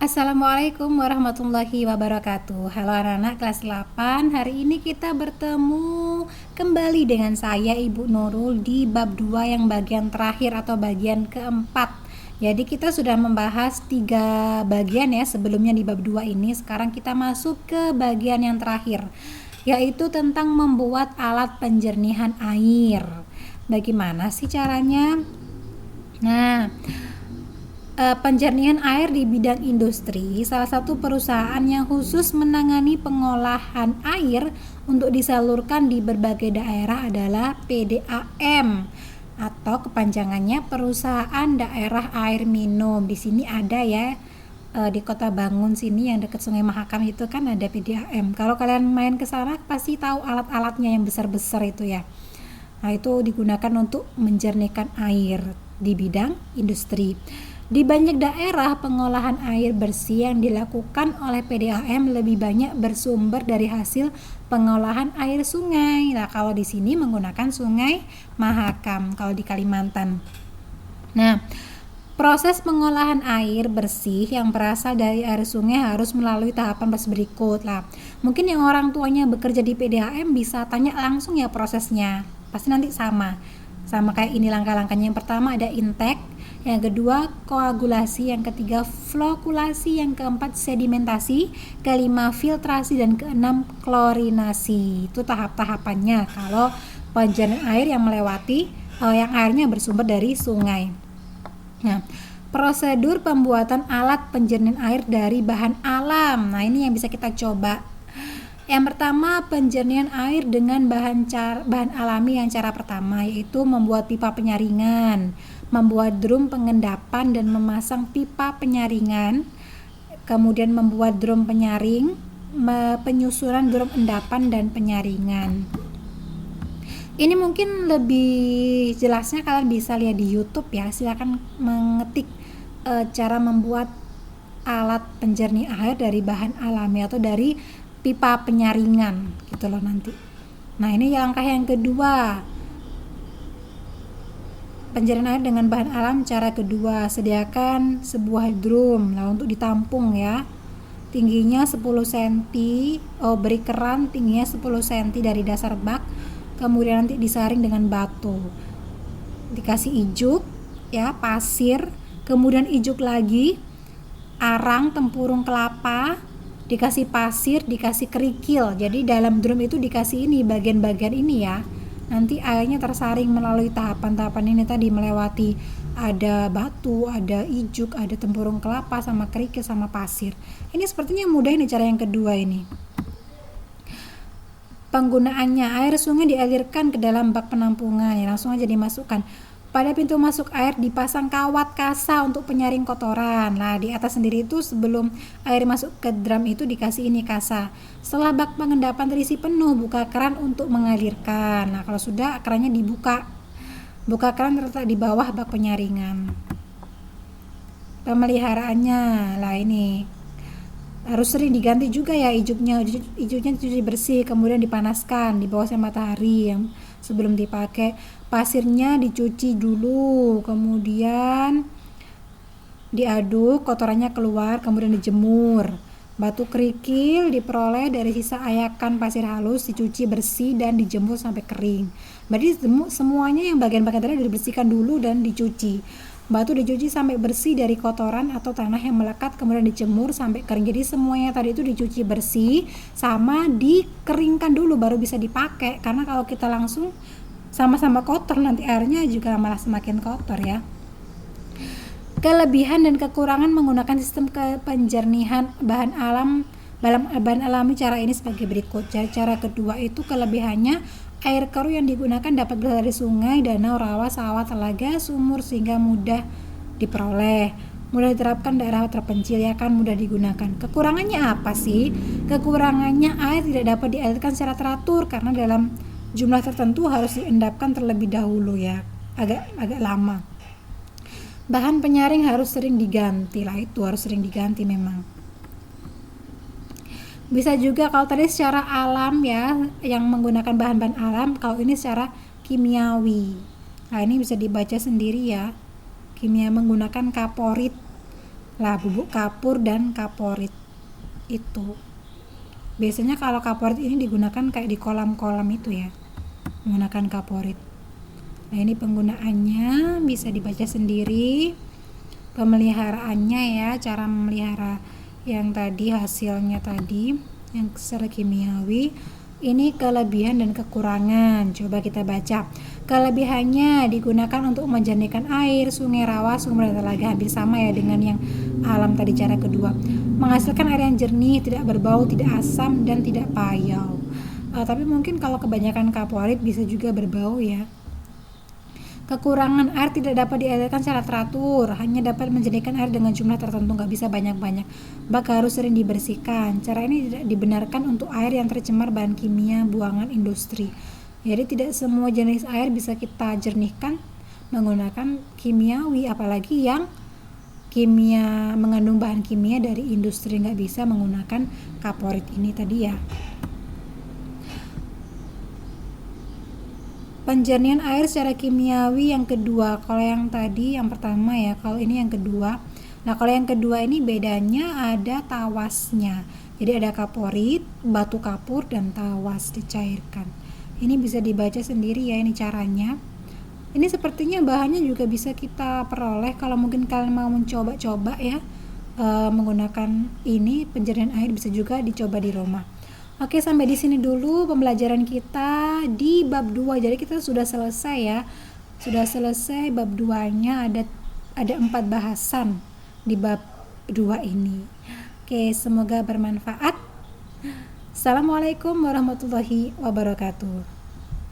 Assalamualaikum warahmatullahi wabarakatuh. Halo anak-anak kelas 8. Hari ini kita bertemu kembali dengan saya Ibu Nurul di bab 2 yang bagian terakhir atau bagian keempat. Jadi kita sudah membahas 3 bagian ya sebelumnya di bab 2 ini. Sekarang kita masuk ke bagian yang terakhir, yaitu tentang membuat alat penjernihan air. Bagaimana sih caranya? Nah, penjernihan air di bidang industri, salah satu perusahaan yang khusus menangani pengolahan air untuk disalurkan di berbagai daerah adalah PDAM atau kepanjangannya Perusahaan Daerah Air Minum. Di sini ada ya, di Kota Bangun sini yang dekat Sungai Mahakam itu kan ada PDAM. Kalau kalian main ke sana pasti tahu alat-alatnya yang besar-besar itu ya. Nah, itu digunakan untuk menjernihkan air di bidang industri. Di banyak daerah, pengolahan air bersih yang dilakukan oleh PDAM lebih banyak bersumber dari hasil pengolahan air sungai. Nah, kalau di sini menggunakan Sungai Mahakam, kalau di Kalimantan. Nah, proses pengolahan air bersih yang berasal dari air sungai harus melalui tahapan berikut lah. Mungkin yang orang tuanya bekerja di PDAM bisa tanya langsung ya prosesnya. Pasti nanti sama kayak ini langkah-langkahnya. Yang pertama ada intake, yang kedua koagulasi, yang ketiga flokulasi, yang keempat sedimentasi, kelima filtrasi, dan keenam klorinasi. Itu tahap-tahapannya kalau penjernihan air yang melewati yang airnya bersumber dari sungai. Nah, prosedur pembuatan alat penjernihan air dari bahan alam. Nah, ini yang bisa kita coba. Yang pertama, penjernihan air dengan bahan alami. Yang cara pertama yaitu membuat pipa penyaringan, membuat drum pengendapan dan memasang pipa penyaringan, kemudian membuat drum penyaring, penyusuran drum endapan dan penyaringan. Ini mungkin lebih jelasnya kalian bisa lihat di YouTube ya. Silakan mengetik cara membuat alat penjernih air dari bahan alami atau dari pipa penyaringan gitu loh nanti. Nah, ini langkah yang kedua. Penjernihan air dengan bahan alam cara kedua, sediakan sebuah drum lah untuk ditampung ya. Tingginya 10 cm, beri keran tingginya 10 cm dari dasar bak, kemudian nanti disaring dengan batu. Dikasih ijuk ya, pasir, kemudian ijuk lagi, arang tempurung kelapa, dikasih pasir, dikasih kerikil. Jadi dalam drum itu dikasih ini bagian-bagian ini ya. Nanti airnya tersaring melalui tahapan-tahapan ini tadi, melewati ada batu, ada ijuk, ada tempurung kelapa sama kerikil sama pasir. Ini sepertinya mudah ini cara yang kedua ini. Penggunaannya, air sungai dialirkan ke dalam bak penampungan ya, langsung aja dimasukkan. Pada pintu masuk air dipasang kawat kasa untuk penyaring kotoran. Nah, di atas sendiri itu sebelum air masuk ke drum itu dikasih ini kasa. Setelah bak pengendapan terisi penuh, buka keran untuk mengalirkan. Nah, kalau sudah kerannya dibuka. Buka keran terletak di bawah bak penyaringan. Pemeliharaannya, lah ini harus sering diganti juga ya ijuknya dicuci bersih, kemudian dipanaskan di bawah sinar matahari yang sebelum dipakai. Pasirnya dicuci dulu, kemudian diaduk, kotorannya keluar, kemudian dijemur. Batu kerikil diperoleh dari sisa ayakan pasir halus, dicuci bersih dan dijemur sampai kering. Berarti semuanya yang bagian-bagian tadi dibersihkan dulu dan dicuci. Batu dicuci sampai bersih dari kotoran atau tanah yang melekat, kemudian dijemur sampai kering. Jadi semuanya tadi itu dicuci bersih sama dikeringkan dulu baru bisa dipakai. Karena kalau kita langsung sama-sama kotor nanti airnya juga malah semakin kotor ya. Kelebihan dan kekurangan menggunakan sistem penjernihan bahan alami cara ini sebagai berikut. Cara kedua itu kelebihannya, air keruh yang digunakan dapat berasal dari sungai, danau, rawa, sawah, telaga, sumur sehingga mudah diperoleh, mudah diterapkan daerah terpencil ya kan, mudah digunakan. Kekurangannya apa sih? Kekurangannya air tidak dapat dialirkan secara teratur karena dalam jumlah tertentu harus diendapkan terlebih dahulu ya, agak lama. Bahan penyaring harus sering diganti lah, itu harus sering diganti memang. Bisa juga kalau tadi secara alam ya, yang menggunakan bahan-bahan alam, kalau ini secara kimiawi. Nah, ini bisa dibaca sendiri ya. Kimia menggunakan kaporit lah bubuk kapur dan kaporit itu. Biasanya kalau kaporit ini digunakan kayak di kolam-kolam itu ya, menggunakan kaporit. Nah, ini penggunaannya bisa dibaca sendiri. Pemeliharaannya ya, cara memelihara yang tadi, hasilnya tadi yang secara kimiawi. Ini kelebihan dan kekurangan. Coba kita baca. Kelebihannya digunakan untuk menjernihkan air, sungai, rawa, sumber, dan telaga. Hampir sama ya dengan yang alam tadi, cara kedua. Menghasilkan air yang jernih, tidak berbau, tidak asam, dan tidak payau. Tapi mungkin kalau kebanyakan kaporit bisa juga berbau ya. Kekurangan air, tidak dapat dialirkan secara teratur, hanya dapat menjernihkan air dengan jumlah tertentu, nggak bisa banyak-banyak, bahkan harus sering dibersihkan. Cara ini tidak dibenarkan untuk air yang tercemar bahan kimia buangan industri. Jadi tidak semua jenis air bisa kita jernihkan menggunakan kimiawi, apalagi yang kimia mengandung bahan kimia dari industri, nggak bisa menggunakan kaporit ini tadi ya. Penjernihan air secara kimiawi yang kedua. Kalau yang tadi yang pertama ya, kalau ini yang kedua. Nah, kalau yang kedua ini bedanya ada tawasnya. Jadi ada kaporit, batu kapur, dan tawas dicairkan. Ini bisa dibaca sendiri ya, ini caranya. Ini sepertinya bahannya juga bisa kita peroleh kalau mungkin kalian mau mencoba-coba ya, menggunakan ini penjernihan air, bisa juga dicoba di rumah. Oke, sampai di sini dulu pembelajaran kita di bab 2. Jadi kita sudah selesai ya. Sudah selesai bab 2-nya, ada 4 bahasan di bab 2 ini. Oke, semoga bermanfaat. Assalamualaikum warahmatullahi wabarakatuh.